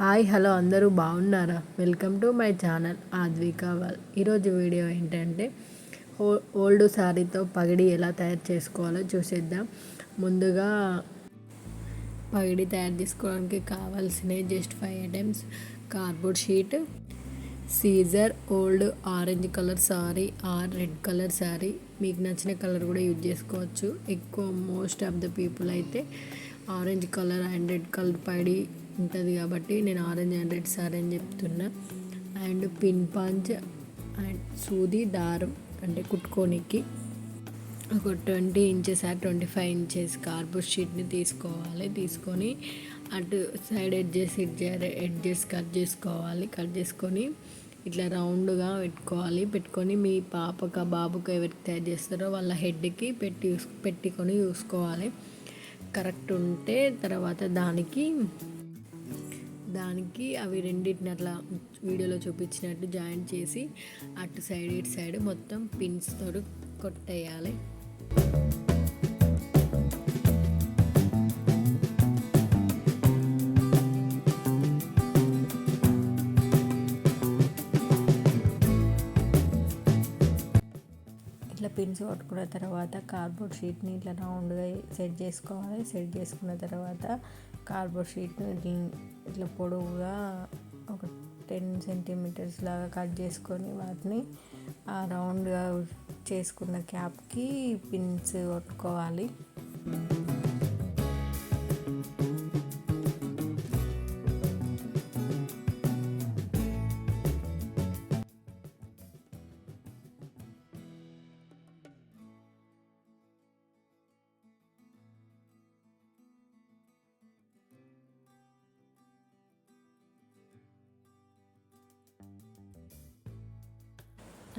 Hi hello అందరూ బాగున్నారా? Welcome to my channel Advika వాల్. ఈరోజు వీడియో ఏంటంటే ఓల్డ్ శారీతో పగిడి ఎలా తయారు చేసుకోవాలో చూసేద్దాం. ముందుగా పగిడి తయారు చేసుకోవడానికి కావాల్సినవి just 5 items: cardboard sheet, scissor, old orange colour sari or red colour sari, మీకు నచ్చిన కలర్ కూడా యూజ్ చేసుకోవచ్చు. ఎక్కువ మోస్ట్ ఆఫ్ ద పీపుల్ అయితే orange colour and red colour పైడి ఉంటుంది కాబట్టి నేను ఆరెంజ్ అండ్ రెడ్ సారీ అని చెప్తున్నా. అండ్ పిన్ పంచ్ అండ్ సూది దారం అంటే కుట్టుకోనికి ఒక 20 ఇంచెస్ 25 ఇంచెస్ కార్డ్బోర్డ్ షీట్ని తీసుకోవాలి. తీసుకొని అటు సైడ్ ఎడ్జెస్ కట్ చేసుకోవాలి. కట్ చేసుకొని ఇట్లా రౌండ్గా పెట్టుకొని మీ పాపక బాబుకు ఎవరికి తయారు చేస్తారో వాళ్ళ హెడ్కి పెట్టుకొని చూసుకోవాలి. కరెక్ట్ ఉంటే తర్వాత దానికి అవి రెండింటిని అట్లా వీడియోలో చూపించినట్టు జాయింట్ చేసి అటు సైడ్ ఇటు సైడ్ మొత్తం పిన్స్ తోటి కొట్టేయాలి. ఇట్లా పిన్స్ కొట్టుకున్న తర్వాత కార్డ్బోర్డ్ షీట్ని ఇట్లా రౌండ్గా సెట్ చేసుకోవాలి. సెట్ చేసుకున్న తర్వాత కార్డ్బోర్డ్ షీట్ని ఇట్లా పొడవుగా ఒక 10 సెంటీమీటర్స్ లాగా కట్ చేసుకొని వాటిని ఆ రౌండ్గా చేసుకున్న క్యాప్కి పిన్స్ కొట్టుకోవాలి.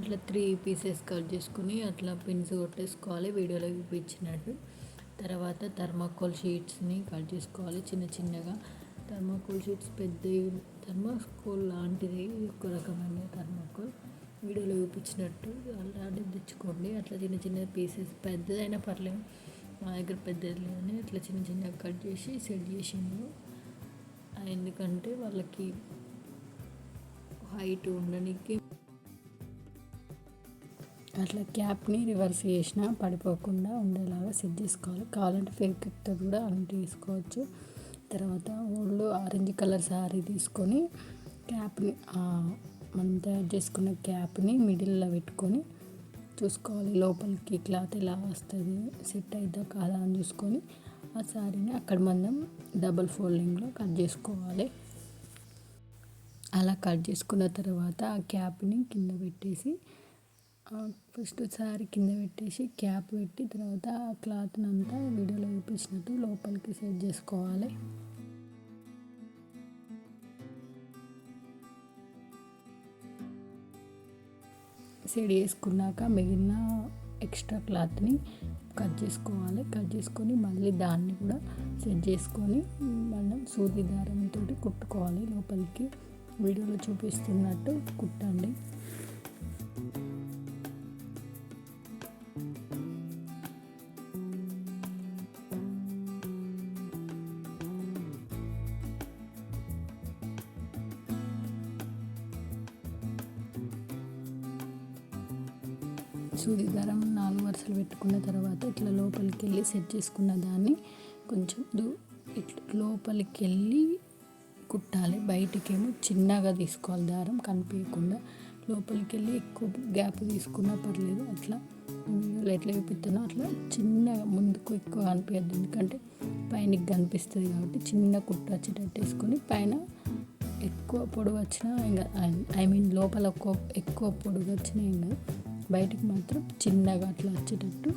అట్లా 3 పీసెస్ కట్ చేసుకుని అట్లా పిన్స్ కొట్టేసుకోవాలి వీడియోలో చూపించినట్టు. తర్వాత థర్మాకోల్ షీట్స్ని కట్ చేసుకోవాలి చిన్నగా. థర్మాకోల్ షీట్స్ థర్మాకోల్ లాంటిది ఒక రకమైన థర్మాకోల్ వీడియోలో చూపించినట్టు అలాంటిది తెచ్చుకోండి. అట్లా చిన్న పీసెస్, పెద్దదైనా పర్లేదు, మా దగ్గర పెద్దది లేదని అట్లా చిన్నగా కట్ చేసి సెట్ చేసిండు. ఎందుకంటే వాళ్ళకి హైట్ ఉండడానికి అట్లా క్యాప్ని రివర్స్ చేసినా పడిపోకుండా ఉండేలాగా సెట్ చేసుకోవాలి. కావాలంటే ఫెవిక్విక్తో కూడా అంటించుకోవచ్చు. తర్వాత ఓల్డ్ ఆరెంజ్ కలర్ శారీ తీసుకొని క్యాప్ని మనం తయారు చేసుకున్న క్యాప్ని మిడిల్లో పెట్టుకొని చూసుకోవాలి లోపలికి క్లాత్ ఎలా వస్తుంది, సెట్ అవుతుందా కాదా అని చూసుకొని ఆ శారీని అక్కడ మనం డబుల్ ఫోల్డింగ్లో కట్ చేసుకోవాలి. అలా కట్ చేసుకున్న తర్వాత ఆ క్యాప్ని కింద పెట్టేసి ఫస్ట్ శారీ కింద పెట్టేసి క్యాప్ పెట్టి తర్వాత ఆ క్లాత్ని అంతా వీడియోలో చూపించినట్టు లోపలికి సెట్ చేసుకోవాలి. సెట్ చేసుకున్నాక మిగిలిన ఎక్స్ట్రా క్లాత్ని కట్ చేసుకోవాలి. కట్ చేసుకొని మళ్ళీ దాన్ని కూడా సెట్ చేసుకొని మనం సూది దారంతో కుట్టుకోవాలి. లోపలికి వీడియోలో చూపిస్తున్నట్టు కుట్టండి. సూది దారం 4 వరుసలు పెట్టుకున్న తర్వాత ఇట్లా లోపలికి వెళ్ళి సెట్ చేసుకున్న దాన్ని కొంచెం ఇట్లా లోపలికి వెళ్ళి కుట్టాలి. బయటికేమో చిన్నగా తీసుకోవాలి, దారం కనిపించకుండా. లోపలికి వెళ్ళి ఎక్కువ గ్యాప్ తీసుకున్నా పర్లేదు. అట్లా ఎట్లా చూపిస్తున్నా అట్లా చిన్నగా ముందుకు ఎక్కువ కనిపించద్దు, ఎందుకంటే పైనకి కనిపిస్తుంది కాబట్టి చిన్న కుట్టు వచ్చేటట్టు వేసుకొని పైన ఎక్కువ పొడవు వచ్చినా ఇంకా లోపల ఎక్కువ పొడవు వచ్చినా ఏం కాదు, బయటికి మాత్రం చిన్నగా అట్లా వచ్చేటట్టు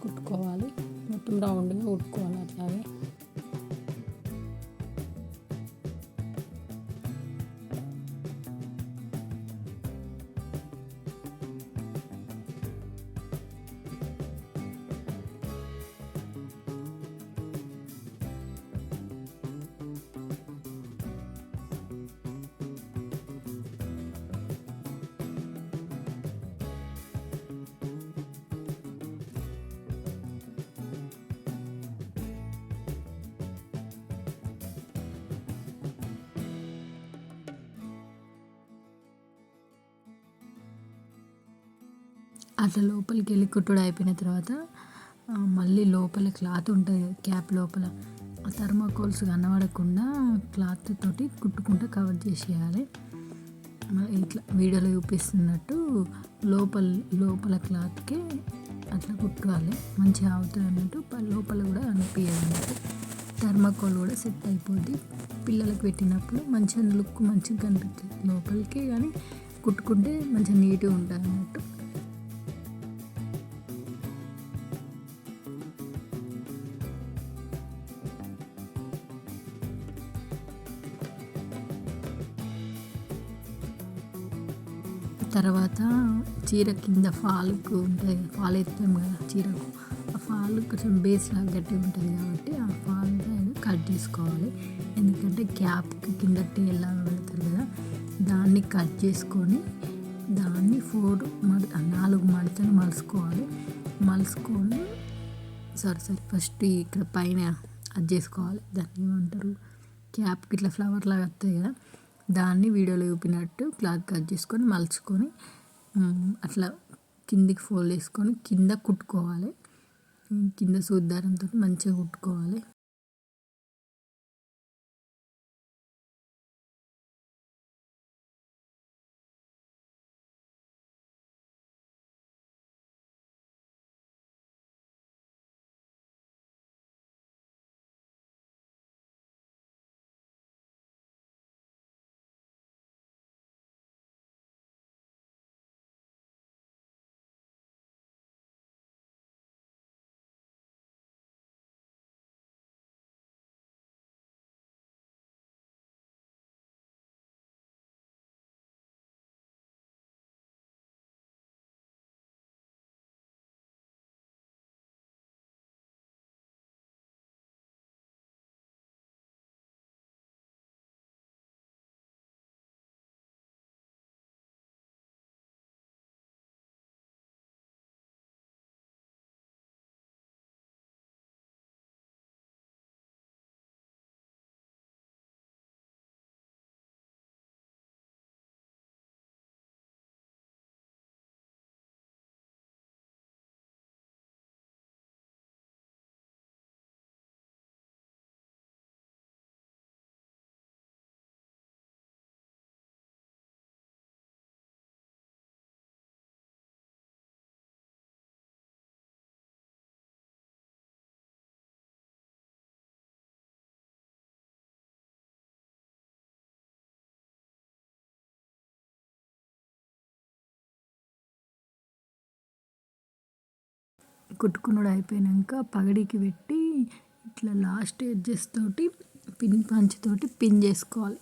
కుట్టుకోవాలి. మొత్తం రౌండ్గా కుట్టుకోవాలి అట్లాగే. అట్లా లోపలికి వెళ్ళి కుట్టుడు అయిపోయిన తర్వాత మళ్ళీ లోపల క్లాత్ ఉంటుంది క్యాప్ లోపల ఆ థర్మాకోల్స్ కనబడకుండా క్లాత్ తోటి కుట్టుకుంటూ కవర్ చేసేయాలి. ఇట్లా వీడియోలో చూపిస్తున్నట్టు లోపల క్లాత్కి అట్లా కుట్టుకోవాలి. మంచిగా అవుతుంది అన్నట్టు లోపల కూడా అనిపించాలి అన్నట్టు. థర్మాకోల్ కూడా సెట్ అయిపోద్ది. పిల్లలకు పెట్టినప్పుడు మంచిగా లుక్ మంచిగా కనిపిస్తుంది లోపలికి, కానీ కుట్టుకుంటే మంచిగా నీట్గా ఉంటుంది అన్నట్టు. తర్వాత చీర కింద ఫాల్కు ఉంటుంది, ఫాల్ ఎత్తాం కదా చీరకు, ఆ ఫాల్ కొంచెం బేస్ లాగా గట్టిగా ఉంటుంది కాబట్టి ఆ ఫాల్ కట్ చేసుకోవాలి. ఎందుకంటే క్యాప్కి కింద టేల్ లాగా పెడతారు కదా, దాన్ని కట్ చేసుకొని దాన్ని 4 మడతలు మలుచుకొని ఫస్ట్ ఇక్కడ పైన అది చేసుకోవాలి. దాన్ని ఏమంటారు, క్యాప్కి ఇట్లా ఫ్లవర్ లాగా వస్తాయి కదా, దాన్ని వీడియోలో చూపినట్టు క్లాత్ కట్ చేసుకొని మలుచుకొని అట్లా కిందికి ఫోల్డ్ చేసుకొని కింద కుట్టుకోవాలి. కింద సూద్దారంతో మంచిగా కుట్టుకోవాలి. కుట్టుకునుడు అయిపోయాక పగడికి పెట్టి ఇట్లా లాస్ట్ ఎడ్జెస్ తోటి పంచ్ తోటి పిన్ చేసుకోవాలి.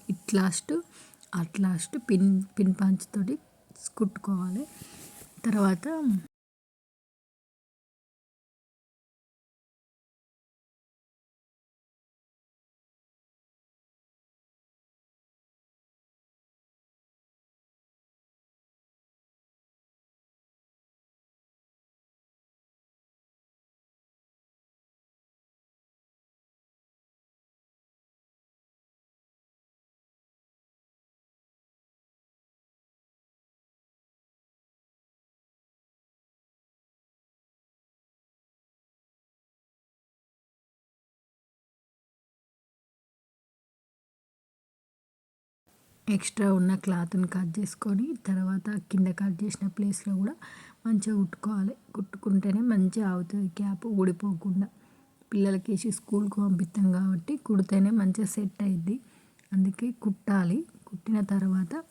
లాస్ట్ పిన్ పంచ్ తోటి కుట్టుకోవాలి. తర్వాత ఎక్స్ట్రా ఉన్న క్లాత్ని కట్ చేసుకొని తర్వాత కింద కట్ చేసిన ప్లేస్లో కూడా మంచిగా కుట్టుకోవాలి. కుట్టుకుంటేనే మంచిగా అవుతుంది క్యాప్ ఊడిపోకుండా. పిల్లలకి వేసి స్కూల్కి పంపిస్తాం కాబట్టి కుడితేనే మంచిగా సెట్ అయ్యిద్ది. అందుకే కుట్టాలి. కుట్టిన తర్వాత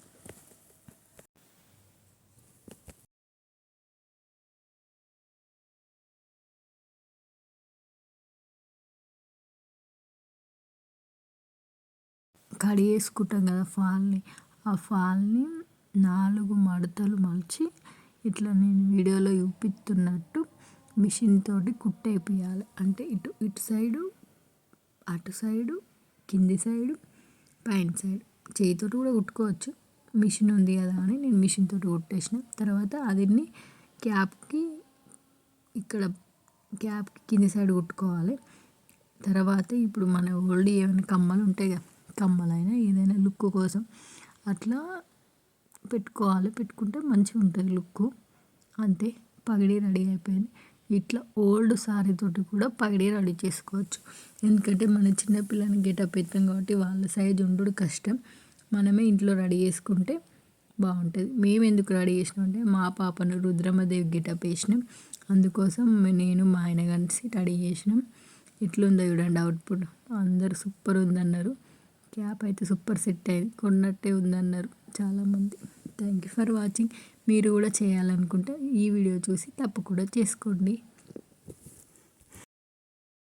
కడిగేసుకుంటాం కదా ఫాల్ని, ఆ ఫాల్ని 4 మడతలు మలిచి ఇట్లా నేను వీడియోలో చూపిస్తున్నట్టు మిషన్ తోటి కుట్టేపియాలి. అంటే ఇటు సైడు, అటు సైడు, కింది సైడు, పైన సైడ్. చేతితోటి కూడా కుట్టుకోవచ్చు, మిషన్ ఉంది కదా అని నేను మిషన్ తోటి కుట్టేసిన. తర్వాత అదిన్ని క్యాప్కి కింది సైడ్ కుట్టుకోవాలి. తర్వాత ఇప్పుడు మన ఓల్డ్ ఏమైనా కమ్మలు ఉంటాయి కదా, కమ్మలైనా ఏదైనా లుక్ కోసం అట్లా పెట్టుకోవాలి. పెట్టుకుంటే మంచిగా ఉంటుంది లుక్. అంతే. పగిడి రెడీ అయిపోయింది. ఇట్లా ఓల్డ్ సారీ తోటి కూడా పగిడి రెడీ చేసుకోవచ్చు. ఎందుకంటే మన చిన్నపిల్లని గెటప్ ఎత్తాం కాబట్టి వాళ్ళ సైజు ఉండు కష్టం. మనమే ఇంట్లో రెడీ చేసుకుంటే బాగుంటుంది. మేము ఎందుకు రెడీ చేసినాం అంటే మా పాపను రుద్రమదేవి గెటప్ వేసినాం. అందుకోసం నేను మా ఆయన కలిసి రెడీ చేసినాం. ఎట్లుందో చూడండి అవుట్పుట్. అందరూ సూపర్ ఉందన్నారు. క్యాప్ అయితే సూపర్ సెట్ అయింది, కొన్నట్టే ఉందన్నారు చాలామంది. Thank you for watching. మీరు కూడా చేయాలనుకుంటే ఈ వీడియో చూసి తప్పకుండా చేసుకోండి.